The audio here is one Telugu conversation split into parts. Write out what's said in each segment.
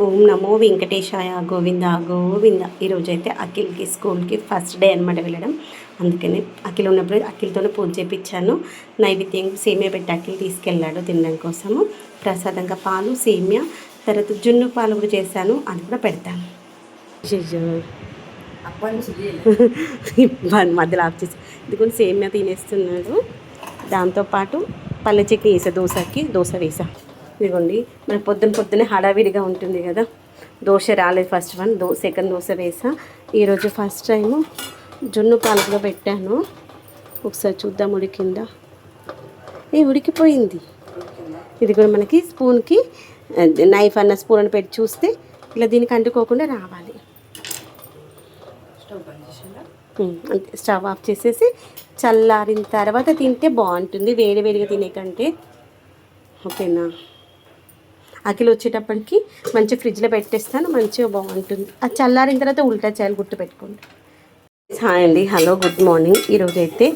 ఓం నమో వెంకటేశాయ గోవింద గోవింద. ఈరోజైతే అఖిల్కి స్కూల్కి ఫస్ట్ డే అనమాట వెళ్ళడం. అందుకని అఖిల్ ఉన్నప్పుడు అఖిల్తోనే పూజ చేయించాను. నైవేద్యం సేమియా పెట్టి అఖిల్ తీసుకెళ్ళాడు తినడం కోసము. ప్రసాదంగా పాలు సేమియా, తర్వాత జున్ను పాలు కూడా చేశాను, అది కూడా పెడతాను. మధ్యలో ఆఫ్ చేసి ఇది సేమియా తినేస్తున్నాడు. దాంతోపాటు పల్లె చట్నీ వేసా, దోశ వేసా. ఇదిగోండి, మనకు పొద్దున్నే హడావిడిగా ఉంటుంది కదా. దోశ రాలేదు ఫస్ట్ వన్, సెకండ్ దోశ వేసా. ఈరోజు ఫస్ట్ టైము జున్ను పాలు కూడా పెట్టాను. ఒకసారి చూద్దాం ఉడికిందా. ఉడికిపోయింది. ఇది కూడా మనకి స్పూన్కి నైఫ్ అన్న స్పూన్ అని పెట్టి చూస్తే ఇలా దీనికి అంటుకోకుండా రావాలి. స్టవ్ ఆఫ్ చేసేసి చల్లారిన తర్వాత తింటే బాగుంటుంది, వేడివేడిగా తినే కంటే. ఓకేనా. అఖిల్ వచ్చేటప్పటికి మంచిగా ఫ్రిడ్జ్లో పెట్టేస్తాను, మంచిగా బాగుంటుంది. అది చల్లారిన తర్వాత ఉల్టా చేయాలి, గుర్తుపెట్టుకోండి. హాయ్ అండి, హలో, గుడ్ మార్నింగ్. ఈరోజు అయితే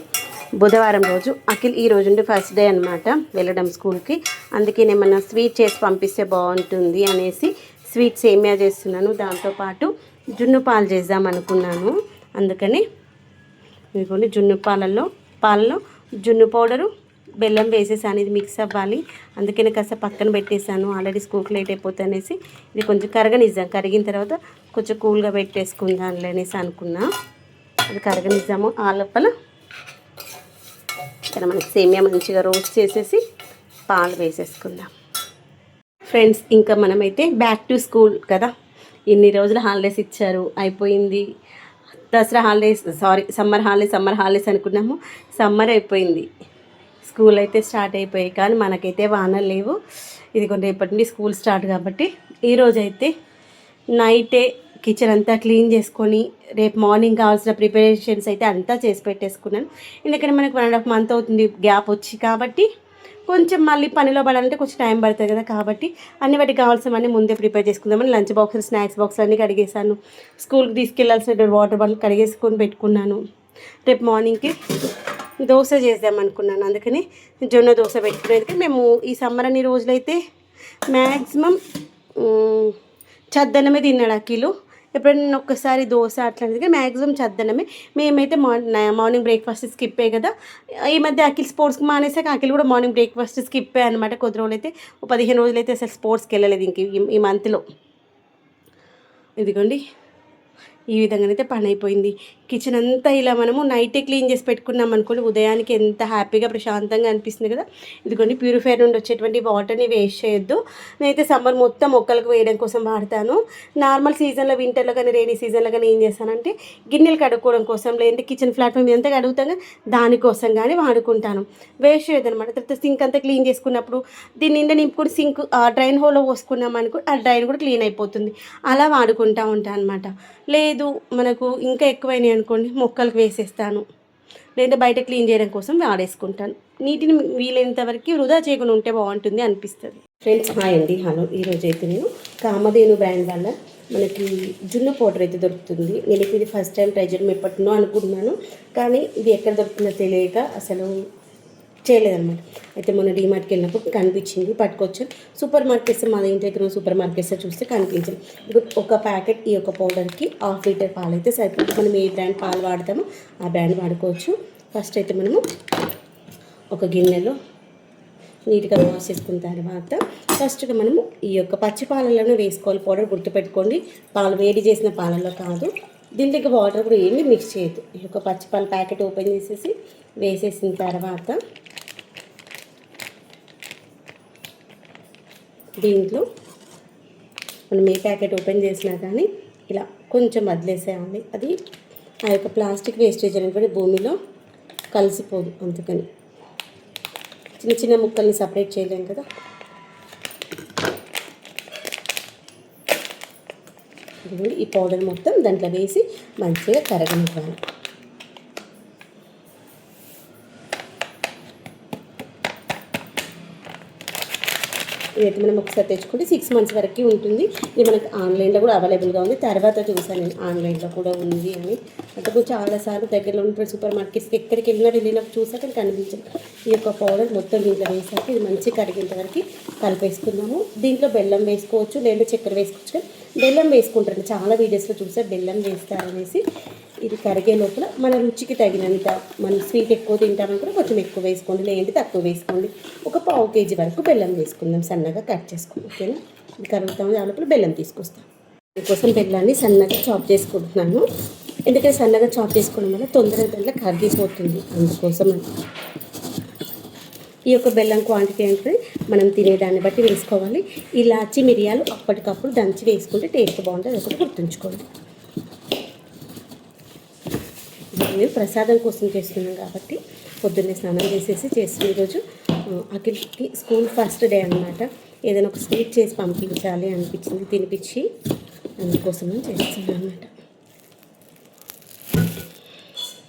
బుధవారం రోజు అఖిల్ ఈ రోజు నుండి ఫస్ట్ డే అనమాట వెళ్ళడం స్కూల్కి. అందుకే నేను ఏమన్నా స్వీట్ చేసి పంపిస్తే బాగుంటుంది అనేసి స్వీట్ సేమియా చేస్తున్నాను. దాంతోపాటు జున్ను పాలు చేద్దాం అనుకున్నాను. అందుకని ఇదిగోండి, జున్ను పాలలో జున్ను పౌడరు, బెల్లం వేసేసాను. ఇది మిక్స్ అవ్వాలి, అందుకని కాస్త పక్కన పెట్టేశాను. ఆల్రెడీ స్కూల్కి లేట్ అయిపోతుంది అనేసి ఇది కొంచెం కరగనిద్దాం. కరిగిన తర్వాత కొంచెం కూల్గా పెట్టేసుకుందాంలే అనేసి అనుకున్నా. అది కరగనిద్దాము. ఆ లోపల ఇక్కడ మనకి సేమియా మంచిగా రోస్ట్ చేసేసి పాలు వేసేసుకుందాం. ఫ్రెండ్స్, ఇంకా మనమైతే బ్యాక్ టు స్కూల్ కదా. ఇన్ని రోజులు హాలిడేస్ ఇచ్చారు, అయిపోయింది. దసరా హాలిడేస్, సమ్మర్ హాలిడేస్ అనుకున్నాము. సమ్మర్ అయిపోయింది, స్కూల్ అయితే స్టార్ట్ అయిపోయాయి. కానీ మనకైతే వానలు లేవు. ఇది కొన్ని రేపటి నుండి స్కూల్ స్టార్ట్ కాబట్టి ఈరోజు అయితే నైటే కిచెన్ అంతా క్లీన్ చేసుకొని రేపు మార్నింగ్ కావాల్సిన ప్రిపరేషన్స్ అయితే అంతా చేసి పెట్టేసుకున్నాను. ఎందుకంటే మనకు 1.5 month అవుతుంది గ్యాప్ వచ్చి, కాబట్టి కొంచెం మళ్ళీ పనిలో పడాలంటే కొంచెం టైం పడుతుంది కదా. కాబట్టి అన్ని వాటికి కావాల్సినవన్నీ ముందే ప్రిపేర్ చేసుకుందామని లంచ్ బాక్సులు, స్నాక్స్ బాక్సులు అన్నీ కడిగేసాను. స్కూల్కి తీసుకెళ్లాల్సిన వాటర్ బాటిల్ కడిగేసుకొని పెట్టుకున్నాను. రేపు మార్నింగ్కి దోశ చేద్దాం అనుకున్నాను. అందుకని జొన్న దోశ పెట్టుకునేది. మేము ఈ సమ్మర్ అన్ని రోజులైతే మ్యాక్సిమం చద్దన్నమే తిన్నాడు అఖిలు. ఎప్పుడైనా ఒక్కసారి దోశ అట్లాంటిది, మ్యాక్సిమం చద్దన్నమే. మేమైతే మార్నింగ్ బ్రేక్ఫాస్ట్ స్కిప్పే కదా. ఈ మధ్య అఖిల్ స్పోర్ట్స్కి మానేసాక అఖిల్ కూడా మార్నింగ్ బ్రేక్ఫాస్ట్ స్కిప్పే అనమాట. కొద్ది రోజులు అయితే 15 రోజులు అయితే అసలు స్పోర్ట్స్కి వెళ్ళలేదు ఇంక ఈ మంత్లో. ఇదిగోండి, ఈ విధంగానైతే పని అయిపోయింది. కిచెన్ అంతా ఇలా మనము నైటే క్లీన్ చేసి పెట్టుకున్నాం అనుకోండి, ఉదయానికి ఎంత హ్యాపీగా ప్రశాంతంగా అనిపిస్తుంది కదా. ఇదిగోండి, ప్యూరిఫైర్ నుండి వచ్చేటువంటి వాటర్ని వేస్ట్ చేయొద్దు. నేనైతే సమ్మర్ మొత్తం మొక్కలకు వేయడం కోసం వాడతాను. నార్మల్ సీజన్లో, వింటర్లో కానీ రెయినీ సీజన్లో కానీ ఏం చేస్తానంటే గిన్నెలు కడుక్కోవడం కోసం, లేదంటే కిచెన్ ప్లాట్ఫామ్ ఇదంతా కడుగుతాం కదా, దానికోసం కానీ వాడుకుంటాను. వేస్ట్ చేయొద్దు అనమాట. తర్వాత సింక్ అంతా క్లీన్ చేసుకున్నప్పుడు దీని నిండా నింపుకొని సింక్ డ్రైన్ హోల్లో పోసుకున్నాం అనుకో, ఆ డ్రైన్ కూడా క్లీన్ అయిపోతుంది. అలా వాడుకుంటూ ఉంటాను అనమాట. లేదు మనకు ఇంకా ఎక్కువైనాయి అనుకోండి, మొక్కలకు వేసేస్తాను, లేదంటే బయట క్లీన్ చేయడం కోసం వాడేసుకుంటాను. నీటిని వీలైనంత వరకు వృధా చేయకుండా ఉంటే బాగుంటుంది అనిపిస్తుంది. ఫ్రెండ్స్, హాయ్ అండి, హలో. ఈరోజు అయితే నేను కామధేను బ్రాండ్ వల్ల మనకి జున్ను పౌడర్ అయితే దొరుకుతుంది. నేను ఇది ఫస్ట్ టైం ట్రై చేయడం ఎప్పటినో అనుకుంటున్నాను, కానీ ఇది ఎక్కడ దొరుకుతుందో తెలియక అసలు చేయలేదన్నమాట. అయితే మొన్న డీమార్ట్కి వెళ్ళినప్పుడు కనిపించింది, పట్టుకొచ్చాను. సూపర్ మార్కెట్స్, మా ఇంటి దగ్గర సూపర్ మార్కెట్స్ చూస్తే కనిపించింది. ఇప్పుడు ఒక ప్యాకెట్ ఈ యొక్క పౌడర్కి 1/2 లీటర్ పాలు అయితే సరిపోతుంది. మనం ఏ బ్రాండ్ పాలు వాడతామో ఆ బ్రాండ్ వాడుకోవచ్చు. ఫస్ట్ అయితే మనము ఒక గిన్నెలో నీట్గా వాష్ చేసుకున్న తర్వాత ఫస్ట్గా మనము ఈ యొక్క పచ్చి పాలలోనే వేసుకోవాలి పౌడర్. గుర్తుపెట్టుకోండి, పాలు వేడి చేసిన పాలల్లో కాదు. దీంట్లోకి వాటర్ కూడా ఏమీ మిక్స్ చేయొద్దు. ఈ యొక్క పచ్చి పాల ప్యాకెట్ ఓపెన్ చేసేసి వేసేసిన తర్వాత దీంట్లో మనం ఏ ప్యాకెట్ ఓపెన్ చేసినా కానీ ఇలా కొంచెం వదిలేసేయాలి. అది ఆ యొక్క ప్లాస్టిక్ వేస్టేజ్ అనేటువంటి భూమిలో కలిసిపోదు. అందుకని చిన్న చిన్న ముక్కల్ని సపరేట్ చేయలేం కదా. ఈ పౌడర్ మొత్తం దాంట్లో వేసి మంచిగా కరగనివ్వాలి. ఇదైతే మనం ఒకసారి తెచ్చుకుంటే 6 months వరకు ఉంటుంది. ఇది మనకి ఆన్లైన్లో కూడా అవైలబుల్గా ఉంది. తర్వాత చూసాను నేను ఆన్లైన్లో కూడా ఉంది అని. అంటే చాలాసార్లు దగ్గరలో ఉన్న సూపర్ మార్కెట్స్కి ఎక్కడికి వెళ్ళినప్పుడు చూసాక కనిపించింది. ఈ యొక్క పౌడర్ మొత్తం దీంట్లో వేసాక ఇది మంచిగా కరిగేంత వరకు కలిపేసుకుందాము. దీంట్లో బెల్లం వేసుకోవచ్చు, లేదా చక్కెర వేసుకోవచ్చు. బెల్లం వేసుకుంటారు, చాలా వీడియోస్లో చూసా బెల్లం వేస్తారనేసి. ఇది కరిగే లోపల మన రుచికి తగినంత, మనం స్వీట్ ఎక్కువ తింటామని కూడా కొంచెం ఎక్కువ వేసుకోండి, లేదంటే తక్కువ వేసుకోండి. ఒక 1/2 kg వరకు బెల్లం వేసుకుందాం, సన్నగా కట్ చేసుకుందాం. ఓకేనా? ఇది కరుగుతాము, ఆ లోపల బెల్లం తీసుకొస్తాం. దీనికోసం బెల్లాన్ని సన్నగా చాప్ చేసుకుంటున్నాను. ఎందుకంటే సన్నగా చాప్ చేసుకోవడం వల్ల తొందరగా బెల్లం కరిగిపోతుంది, అందుకోసం. ఈ యొక్క బెల్లం క్వాంటిటీ అంటే మనం తినేదాన్ని బట్టి వేసుకోవాలి. ఇలాచి మిరియాలు అప్పటికప్పుడు దంచి వేసుకుంటే టేస్ట్ బాగుంటుంది, ఒకటి గుర్తుంచుకోండి. నేను ప్రసాదం కోసం చేస్తున్నాం కాబట్టి పొద్దున్నే స్నానం చేసేసి చేస్తున్నాను. ఈరోజు అఖిల్కి స్కూల్ ఫస్ట్ డే అనమాట. ఏదైనా ఒక స్వీట్ చేసి పంపించాలి అనిపించింది, తినిపించి, అందుకోసం చేస్తున్నాను అనమాట.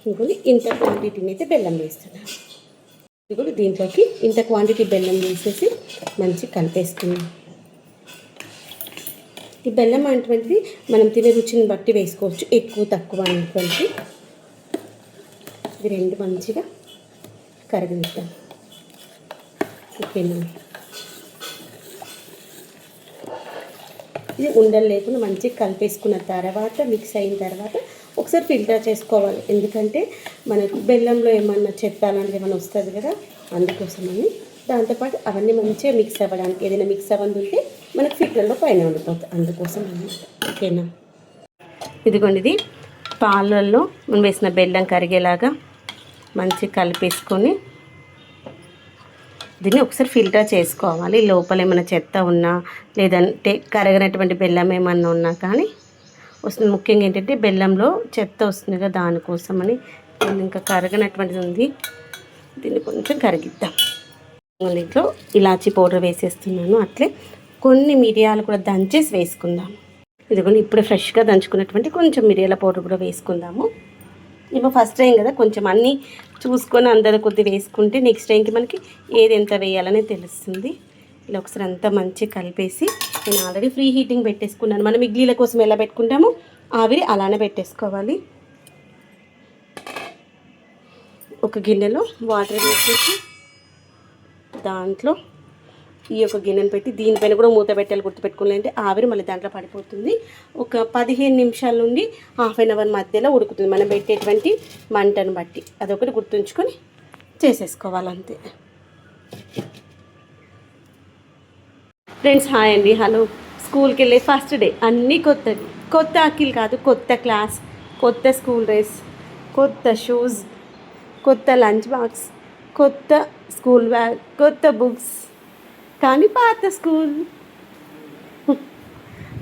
ఇంకొన్ని ఇంత క్వాంటిటీని అయితే బెల్లం వేస్తున్నాను. ఇప్పుడు దీంట్లోకి ఇంత క్వాంటిటీ బెల్లం వేసేసి మంచి కలిపేస్తున్నాం. ఈ బెల్లం అనేటువంటిది మనం తినే రుచిని బట్టి వేసుకోవచ్చు, ఎక్కువ తక్కువ అనేటువంటి. ఇది రెండు మంచిగా కరగనిద్దాం. ఓకేనా? ఇది ఉండలు లేకుండా మంచిగా కలిపేసుకున్న తర్వాత, మిక్స్ అయిన తర్వాత ఒకసారి ఫిల్టర్ చేసుకోవాలి. ఎందుకంటే మనకు బెల్లంలో ఏమన్నా చెత్త అలాంటిది ఏమైనా వస్తుంది కదా, అందుకోసమని. దాంతోపాటు అవన్నీ మంచిగా మిక్స్ అవ్వడానికి, ఏదైనా మిక్స్ అవ్వని ఉంటే మనకు ఫిల్టర్లో పైన ఉండిపోతుంది, అందుకోసం అన్నమాట. ఓకేనా? ఇదిగోండి, ఇది పాలల్లో మనం వేసిన బెల్లం కరిగేలాగా మంచిగా కలిపేసుకొని దీన్ని ఒకసారి ఫిల్టర్ చేసుకోవాలి. లోపల ఏమైనా చెత్త ఉన్నా, లేదంటే కరగనటువంటి బెల్లం ఏమన్నా ఉన్నా కానీ వస్తుంది. ముఖ్యంగా ఏంటంటే బెల్లంలో చెత్త వస్తుంది కదా, దానికోసమని. ఇంకా కరగనటువంటిది ఉంది, దీన్ని కొంచెం కరిగిద్దాం. దీంట్లో ఇలాచీ పౌడర్ వేసేస్తున్నాను. అట్లే కొన్ని మిరియాలు కూడా దంచేసి వేసుకుందాం. ఇదిగోండి, ఇప్పుడు ఫ్రెష్గా దంచుకున్నటువంటి కొంచెం మిరియాల పౌడర్ కూడా వేసుకుందాము. ఇప్పుడు ఫస్ట్ టైం కదా, కొంచెం అన్నీ చూసుకొని అందరూ కొద్ది వేసుకుంటే నెక్స్ట్ టైంకి మనకి ఏది ఎంత వేయాలని తెలుస్తుంది. ఇలా ఒకసారి అంతా మంచిగా కలిపేసి, నేను ఆల్రెడీ ఫ్రీ హీటింగ్ పెట్టేసుకున్నాను. మనం ఇడ్లీల కోసం ఎలా పెట్టుకుంటామో ఆవిరి అలానే పెట్టేసుకోవాలి. ఒక గిన్నెలో వాటర్ వేసేసి దాంట్లో ఈ యొక్క గిన్నెను పెట్టి దీనిపైన కూడా మూత పెట్టాలి, గుర్తుపెట్టుకోవాలంటే ఆవిరి మళ్ళీ దాంట్లో పడిపోతుంది. ఒక 15 నిమిషాల నుండి ½ an hour మధ్యలో ఉడుకుతుంది, మనం పెట్టేటువంటి మంటను బట్టి. అదొకటి గుర్తుంచుకొని చేసేసుకోవాలంతే. ఫ్రెండ్స్, హాయ్ అండి, హలో. స్కూల్కి వెళ్ళే ఫస్ట్ డే, అన్నీ కొత్తవి. కొత్త అఖిల్ కాదు, కొత్త క్లాస్, కొత్త స్కూల్ డ్రెస్, కొత్త షూస్, కొత్త లంచ్ బాక్స్, కొత్త స్కూల్ బ్యాగ్, కొత్త బుక్స్, కానీ పాత స్కూల్.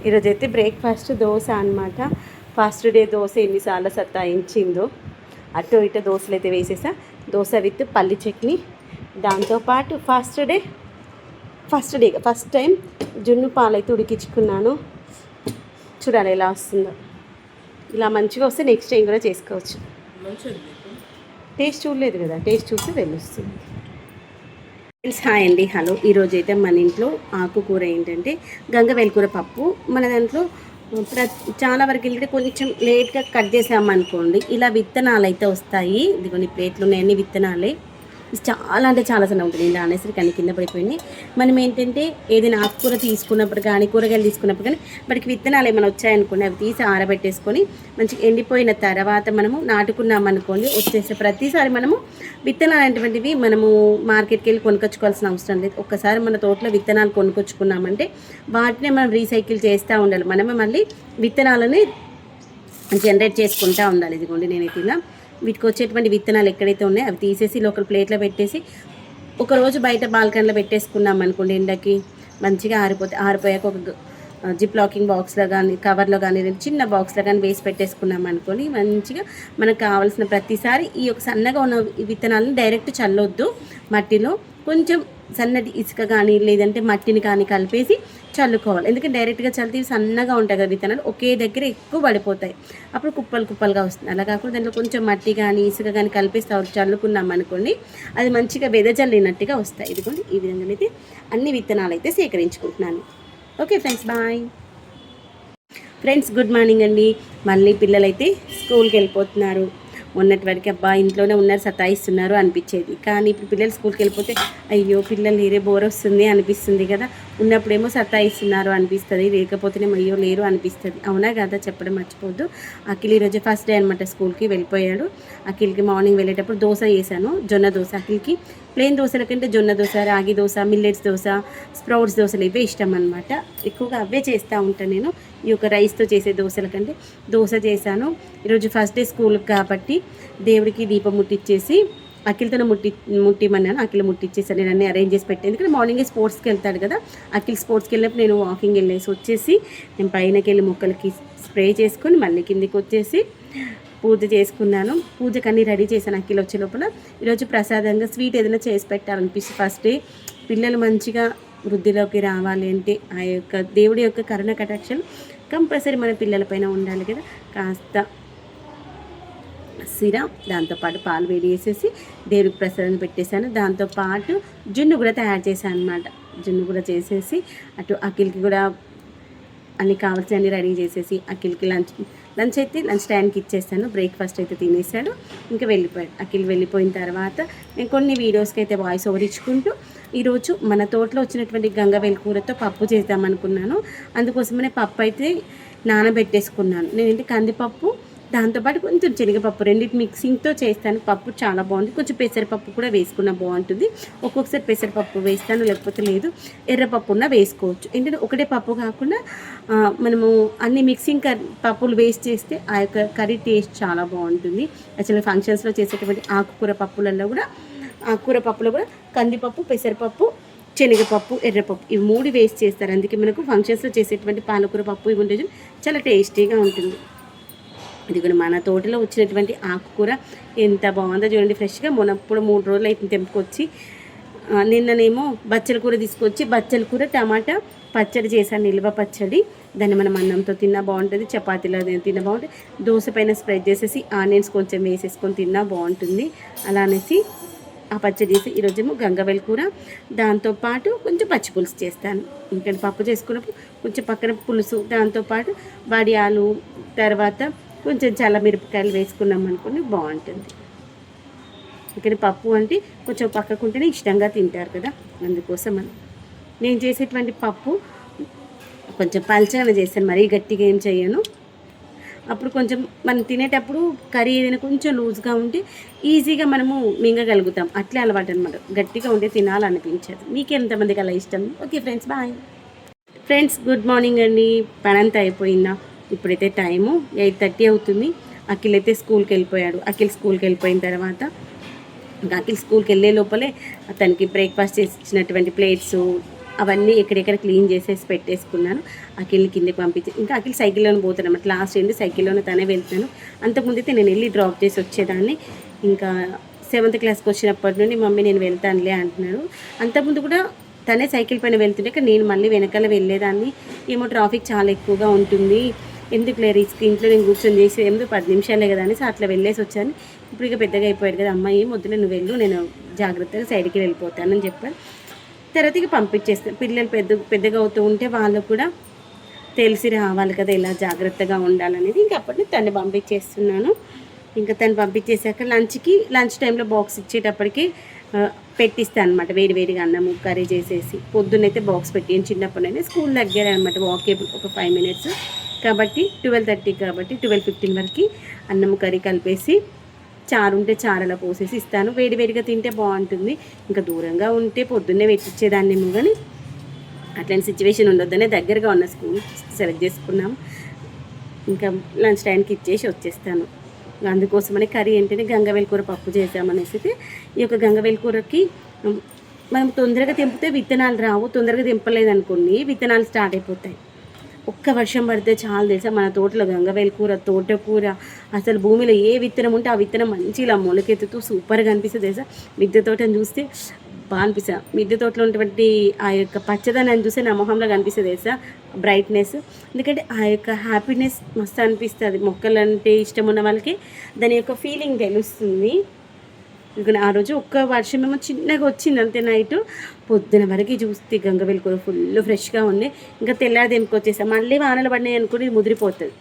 ఈరోజైతే బ్రేక్ఫాస్ట్ దోశ అనమాట. ఫస్ట్ డే దోశ ఎన్నిసార్లు సత్తాయించిందో. అటు ఇటు దోశలు అయితే వేసేసా. దోశ విత్ పల్లి చట్నీ. దాంతోపాటు ఫస్ట్ టైం జున్ను పాలు అయితే ఉడికించుకున్నాను. చూడాలి ఎలా వస్తుందో. ఇలా మంచిగా వస్తే నెక్స్ట్ టైం కూడా చేసుకోవచ్చు. టేస్ట్ చూడలేదు కదా, టేస్ట్ చూస్తే తెలుస్తుంది. హాయ్ అండి, హలో. ఈరోజు అయితే మన ఇంట్లో ఆకుకూర ఏంటంటే గంగవేల్ కూర పప్పు. మన దాంట్లో చాలా వరకు వెళ్తే కొంచెం లేట్గా కట్ చేసామనుకోండి, ఇలా విత్తనాలు అయితే వస్తాయి. ఇదిగోని ప్లేట్లు ఉన్నాయన్నీ విత్తనాలే. చాలా అంటే చాలా సన్న ఉంటుంది. ఇలా అనేసరికి అన్ని కింద పడిపోయింది. మనం ఏంటంటే ఏదైనా ఆకుకూర తీసుకున్నప్పుడు కానీ, కూరగాయలు తీసుకున్నప్పుడు కానీ వాటికి విత్తనాలు ఏమైనా వచ్చాయనుకోండి, అవి తీసి ఆరబెట్టేసుకొని మంచిగా ఎండిపోయిన తర్వాత మనము నాటుకున్నామనుకోండి, వచ్చేసే ప్రతిసారి మనము విత్తనాలు అనేటువంటివి మనము మార్కెట్కి వెళ్ళి కొనుక్కొచ్చుకోవాల్సిన అవసరం లేదు. ఒక్కసారి మన తోటలో విత్తనాలు కొనుక్కొచ్చుకున్నామంటే వాటిని మనం రీసైకిల్ చేస్తూ ఉండాలి. మనమే మళ్ళీ విత్తనాలని జనరేట్ చేసుకుంటూ ఉండాలి. ఇదిగోండి, నేనైతే ఇలా వీటికి వచ్చేటువంటి విత్తనాలు ఎక్కడైతే ఉన్నాయో అవి తీసేసి లోకల్ ప్లేట్లో పెట్టేసి ఒకరోజు బయట బాల్కనీలో పెట్టేసుకున్నాం అనుకోండి, ఎండకి మంచిగా ఆరిపోయాక ఒక జిప్ లాకింగ్ బాక్స్లో కానీ, కవర్లో కానీ, చిన్న బాక్స్లో కానీ వేసి పెట్టేసుకున్నాం అనుకోని మంచిగా మనకు కావాల్సిన ప్రతిసారి ఈ యొక్క సన్నగా ఉన్న విత్తనాలను డైరెక్ట్ చల్లొద్దు మట్టిలో. కొంచెం సన్నటి ఇసుక కానీ లేదంటే మట్టిని కానీ కలిపేసి చల్లుకోవాలి. ఎందుకంటే డైరెక్ట్గా చల్లితే సన్నగా ఉంటాయి కదా విత్తనాలు, ఒకే దగ్గర ఎక్కువ పడిపోతాయి, అప్పుడు కుప్పలు కుప్పలుగా వస్తుంది. అలా కాకుండా దాంట్లో కొంచెం మట్టి కానీ ఇసుక కానీ కలిపేసి చల్లుకున్నాం అనుకోండి, అది మంచిగా వెదజల్లినట్టుగా వస్తాయి. ఇదిగోండి ఈ విధంగా అయితే అన్ని విత్తనాలు అయితే సేకరించుకుంటున్నాను. Okay friends, bye friends. Good morning అండి. మళ్ళీ పిల్లలైతే స్కూల్కి వెళ్ళిపోతున్నారు. మొన్నటి వరకు అబ్బా ఇంట్లోనే ఉన్నారు సతాయిస్తున్నారు అనిపించేది, కానీ ఇప్పుడు పిల్లలు స్కూల్కి వెళ్ళిపోతే అయ్యో పిల్లలు లేరే బోర్ వస్తుంది అనిపిస్తుంది కదా. ఉన్నప్పుడేమో సతాయిస్తున్నారు అనిపిస్తుంది, లేకపోతేనేమో అయ్యో లేరు అనిపిస్తుంది. అవునా కదా, చెప్పడం మర్చిపోద్దు. అఖిల్ ఈరోజు ఫస్ట్ డే అనమాట, స్కూల్కి వెళ్ళిపోయాడు. అఖిల్కి మార్నింగ్ వెళ్ళేటప్పుడు దోశ చేశాను, జొన్న దోశ. అఖిల్కి ప్లెయిన్ దోశల కంటే జొన్న దోశ, రాగి దోశ, మిల్లెట్స్ దోశ, స్ప్రౌట్స్ దోశలు ఇవే ఇష్టం అనమాట. ఎక్కువగా అవే చేస్తూ ఉంటాను నేను. ఈ యొక్క రైస్తో చేసే దోశల కంటే దోశ చేశాను. ఈరోజు ఫస్ట్ డే స్కూల్ కాబట్టి దేవుడికి దీపం ముట్టించేసి అఖిల్తో ముట్టిమన్నాను. అఖిల్ ముట్టించేసాను, నేను అన్నీ అరేంజ్ చేసి పెట్టాను. ఎందుకంటే మార్నింగే స్పోర్ట్స్కి వెళ్తాడు కదా. అఖిల్ స్పోర్ట్స్కి వెళ్ళినప్పుడు నేను వాకింగ్ వెళ్ళేసి వచ్చేసి నేను పైనకి వెళ్ళి మొక్కలకి స్ప్రే చేసుకొని మళ్ళీ కిందికి వచ్చేసి పూజ చేసుకున్నాను. పూజకు అన్నీ రెడీ చేశాను. అఖిల్ వచ్చే లోపల ఈరోజు ప్రసాదంగా స్వీట్ ఏదైనా చేసి పెట్టాలనిపిస్తుంది. ఫస్ట్ డే పిల్లలు మంచిగా వృద్ధిలోకి రావాలి అంటే ఆ యొక్క దేవుడి యొక్క కరుణ కటాక్షలు కంపల్సరీ మన పిల్లలపైన ఉండాలి కదా. కాస్త సిరా, దాంతోపాటు పాలు వేడి చేసేసి దేవుడికి ప్రసాదం పెట్టేశాను. దాంతోపాటు జున్ను కూడా తయారు చేశాను అనమాట. జున్ను కూడా చేసేసి అటు అఖిల్కి కూడా అన్నీ కావాల్సినవి రెడీ చేసేసి అఖిల్కి లంచ్ అయితే లంచ్ టైంకి ఇచ్చేస్తాను. బ్రేక్ఫాస్ట్ అయితే తినేసాడు, ఇంకా వెళ్ళిపోయాడు. అఖిల్ వెళ్ళిపోయిన తర్వాత నేను కొన్ని వీడియోస్కి అయితే వాయిస్ ఓవర్ ఇచ్చుకుంటూ ఈరోజు మన తోటలో వచ్చినటువంటి గంగవేల్ కూరతో పప్పు చేద్దామనుకున్నాను. అందుకోసమనే పప్పు అయితే నానబెట్టేసుకున్నాను. నేనంటే కందిపప్పు, దాంతోపాటు కొంచెం శనగపప్పు రెండింటి మిక్సింగ్తో చేస్తాను. పప్పు చాలా బాగుంది. కొంచెం పెసరపప్పు కూడా వేసుకున్న బాగుంటుంది. ఒక్కొక్కసారి పెసరపప్పు వేస్తాను, లేకపోతే లేదు ఎర్రపప్పు ఉన్న వేసుకోవచ్చు. ఏంటంటే ఒకటే పప్పు కాకుండా మనము అన్ని మిక్సింగ్ పప్పులు వేస్ట్ చేస్తే ఆ యొక్క కర్రీ టేస్ట్ చాలా బాగుంటుంది. యాక్చువల్గా ఫంక్షన్స్లో చేసేటువంటి ఆకుకూర పప్పులో కూడా కందిపప్పు, పెసరపప్పు, శనగపప్పు, ఎర్రపప్పు ఇవి 3 వేస్ట్ చేస్తారు. అందుకే మనకు ఫంక్షన్స్లో చేసేటువంటి పాలకూర పప్పు ఇవి ఉంటుంది, చాలా టేస్టీగా ఉంటుంది. ఇది కూడా మన తోటలో వచ్చినటువంటి ఆకుకూర ఎంత బాగుందో చూడండి, ఫ్రెష్గా. మొన్నప్పుడు 3 రోజులు అయితే తెంపుకొచ్చి నిన్ననేమో బచ్చల కూర తీసుకొచ్చి బచ్చల కూర టమాటా పచ్చడి చేశాను, నిల్వ పచ్చడి. దాన్ని మనం అన్నంతో తిన్నా బాగుంటుంది, చపాతీలో తిన్నా బాగుంటుంది, దోశ పైన స్ప్రెడ్ చేసేసి ఆనియన్స్ కొంచెం వేసేసుకొని తిన్నా బాగుంటుంది. అలా అనేసి ఆ పచ్చడి చేసి ఈరోజేమో గంగవేల్ కూర, దాంతోపాటు కొంచెం పచ్చి పులుసు చేస్తాను. ఇంకా పప్పు చేసుకున్నప్పుడు కొంచెం పక్కన పులుసు, దాంతోపాటు వడియాలు, తర్వాత కొంచెం చల్లమిరపకాయలు వేసుకున్నాం అనుకుని బాగుంటుంది. ఇక్కడ పప్పు అంటే కొంచెం పక్కకుంటేనే ఇష్టంగా తింటారు కదా, అందుకోసం నేను చేసేటువంటి పప్పు కొంచెం పల్చగా చేస్తాను, మరీ గట్టిగా ఏం చేయను. అప్పుడు కొంచెం మనం తినేటప్పుడు కర్రీ ఏదైనా కొంచెం లూజ్గా ఉంటే ఈజీగా మనము మింగగలుగుతాం. అట్లే అలవాటు అనమాట, గట్టిగా ఉంటే తినాలనిపించదు. మీకు ఎంతమందికి అలా ఇష్టం? Okay friends, bye friends. Good morning అండి. పనంతా అయిపోయిందా? ఇప్పుడైతే టైము 8:30 అవుతుంది. అఖిల్ అయితే స్కూల్కి వెళ్ళిపోయాడు. అఖిల్ స్కూల్కి వెళ్ళిపోయిన తర్వాత ఇంకా అఖిల్ స్కూల్కి వెళ్ళే లోపలే అతనికి బ్రేక్ఫాస్ట్ చేసి ఇచ్చినటువంటి ప్లేట్స్ అవన్నీ ఎక్కడెక్కడ క్లీన్ చేసేసి పెట్టేసుకున్నాను. అఖిల్ని కిందకి పంపించి ఇంకా అఖిల్ సైకిల్లోనే పోతాను అన్నమాట. లాస్ట్ ఏంటి సైకిల్లోనే తనే వెళ్తాను. అంతకుముందైతే నేను వెళ్ళి డ్రాప్ చేసి వచ్చేదాన్ని. ఇంకా 7th క్లాస్కి వచ్చినప్పటి నుండి మమ్మీ నేను వెళ్తానులే అంటున్నాడు. అంతకుముందు కూడా తనే సైకిల్ పైన వెళ్తుంటే నేను మళ్ళీ వెనకాల వెళ్ళేదాన్ని. ఏమో ట్రాఫిక్ చాలా ఎక్కువగా ఉంటుంది, ఎందుకులే రిస్క్, ఇంట్లో నేను కూర్చొని చేసి 10 నిమిషాలే కదా అనేసి అట్లా వెళ్ళేసి వచ్చాను. ఇప్పుడు ఇక పెద్దగా అయిపోయాడు కదా, అమ్మాయి ఏం వద్దులే నువ్వు వెళ్ళు, నేను జాగ్రత్తగా సైడ్కి వెళ్ళిపోతానని చెప్పాను. తర్వాత ఇక పంపించేస్తాను. పిల్లలు పెద్దగా అవుతూ ఉంటే వాళ్ళు కూడా తెలిసి రావాలి కదా ఎలా జాగ్రత్తగా ఉండాలనేది. ఇంకా అప్పటిని తను పంపించేస్తున్నాను. ఇంకా తను పంపించేసాక లంచ్ టైంలో బాక్స్ ఇచ్చేటప్పటికి పెట్టిస్తాను అనమాట. వేడిగా అన్నము కర్రీ చేసేసి పొద్దున్నైతే బాక్స్ పెట్టాను. చిన్నప్పుడైనా స్కూల్ దగ్గర అనమాట, వాకేబుల్ ఒక 5 minutes కాబట్టి 12:30 కాబట్టి 12:15 వరకు అన్నము కర్రీ కలిపేసి చారు ఉంటే చారలా పోసేసి ఇస్తాను. వేడిగా తింటే బాగుంటుంది. ఇంకా దూరంగా ఉంటే పొద్దున్నే పెట్టించేదాన్నేమో, కానీ అట్లాంటి సిచ్యువేషన్ ఉండొద్దనే దగ్గరగా ఉన్న స్కూల్ సెలెక్ట్ చేసుకున్నాము. ఇంకా లంచ్ టైంకి ఇచ్చేసి వచ్చేస్తాను. అందుకోసమని కర్రీ ఏంటంటే గంగవేల్ కూర పప్పు చేసామనేసి. ఈ యొక్క గంగవేల్ కూరకి మనం తొందరగా తెంపితే విత్తనాలు రావు, తొందరగా తెంపలేదనుకోండి విత్తనాలు స్టార్ట్ అయిపోతాయి. ఒక్క వర్షం పడితే చాలా తెలుసా మన తోటలో గంగవేల్ కూర, తోటకూర, అసలు భూమిలో ఏ విత్తనం ఉంటే ఆ విత్తనం మంచి ఇలా మొలకెత్తుతూ సూపర్గా అనిపిస్తుంది తెలుసా. మిద్దె తోటను చూస్తే బాగా అనిపిస్తుంది. మిద్దె తోటలో ఉన్నటువంటి ఆ యొక్క పచ్చదనాన్ని చూస్తే నా మొహంలో కనిపిస్తుంది తెలుసా, బ్రైట్నెస్. ఎందుకంటే ఆ యొక్క హ్యాపీనెస్ మస్తు అనిపిస్తుంది. మొక్కలంటే ఇష్టం ఉన్న వాళ్ళకి దాని యొక్క ఫీలింగ్ తెలుస్తుంది. ఇక ఆ రోజు ఒక్క వర్షం ఏమో చిన్నగా వచ్చింది అంతే. నైట్ పొద్దున వరకు చూస్తే గంగవేల్ కూర ఫుల్ ఫ్రెష్గా ఉంది. ఇంకా తెల్లారి తెంపుకొచ్చేసాను. మళ్ళీ వానలు పడినాయి అనుకుని ముదిరిపోతుంది.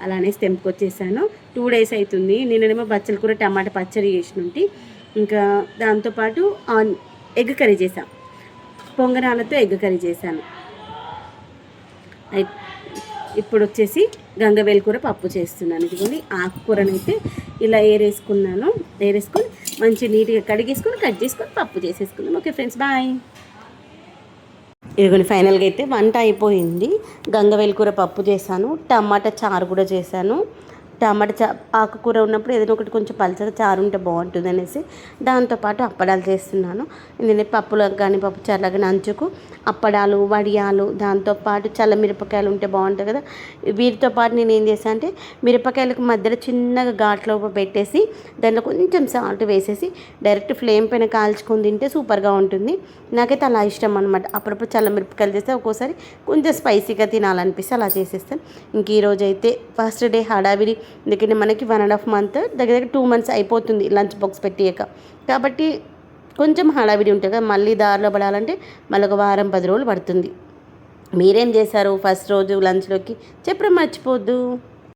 అలా అనేసి తెంపుకొచ్చేసాను. 2 days అవుతుంది. నేనేమో బచ్చల కూర టమాటా పచ్చడి చేసినట్టు, ఇంకా దాంతోపాటు ఎగ్ కర్రీ చేశాను. పొంగనాలతో ఎగ్ కర్రీ చేశాను. ఇప్పుడు వచ్చేసి గంగవేల్ కూర పప్పు చేస్తున్నాను. ఇదిగోండి ఆకుకూరనైతే ఇలా ఏరేసుకొని మంచి నీట్గా కడిగేసుకొని కట్ చేసుకొని పప్పు చేసేసుకుందాం. Okay friends, bye. ఇదిగోండి ఫైనల్గా అయితే వంట అయిపోయింది. గంగవేల్ కూర పప్పు చేశాను, టమాటా చారు కూడా చేశాను. టమాటా ఆకుకూర ఉన్నప్పుడు ఏదైనా ఒకటి కొంచెం పలచగా చారు ఉంటే బాగుంటుంది అనేసి దాంతోపాటు అప్పడాలు చేస్తున్నాను. ఎందుకంటే పప్పులకు కానీ పప్పు చారులో కానీ అంచుకు అప్పడాలు, వడియాలు, దాంతోపాటు చల్ల మిరపకాయలు ఉంటే బాగుంటుంది కదా. వీటితో పాటు నేను ఏం చేశాను అంటే మిరపకాయలకు మధ్యలో చిన్నగా ఘాట్లో పెట్టేసి దాంట్లో కొంచెం సాల్ట్ వేసేసి డైరెక్ట్ ఫ్లేమ్ పైన కాల్చుకొని తింటే సూపర్గా ఉంటుంది. నాకైతే అలా ఇష్టం అనమాట. అప్పుడప్పుడు చల్ల మిరపకాయలు చేస్తే ఒక్కోసారి కొంచెం స్పైసీగా తినాలనిపిస్తే అలా చేసేస్తాను. ఇంక ఈరోజు అయితే ఫస్ట్ డే హడావిడి. ఎందుకంటే మనకి 1.5 month దగ్గర 2 months అయిపోతుంది లంచ్ బాక్స్ పెట్టియక. కాబట్టి కొంచెం హడావిడి ఉంటుంది కదా. మళ్ళీ దారిలో పడాలంటే మళ్ళీ ఒక వారం 10 రోజులు పడుతుంది. మీరేం చేశారు ఫస్ట్ రోజు లంచ్లోకి చెప్పడం మర్చిపోద్దు.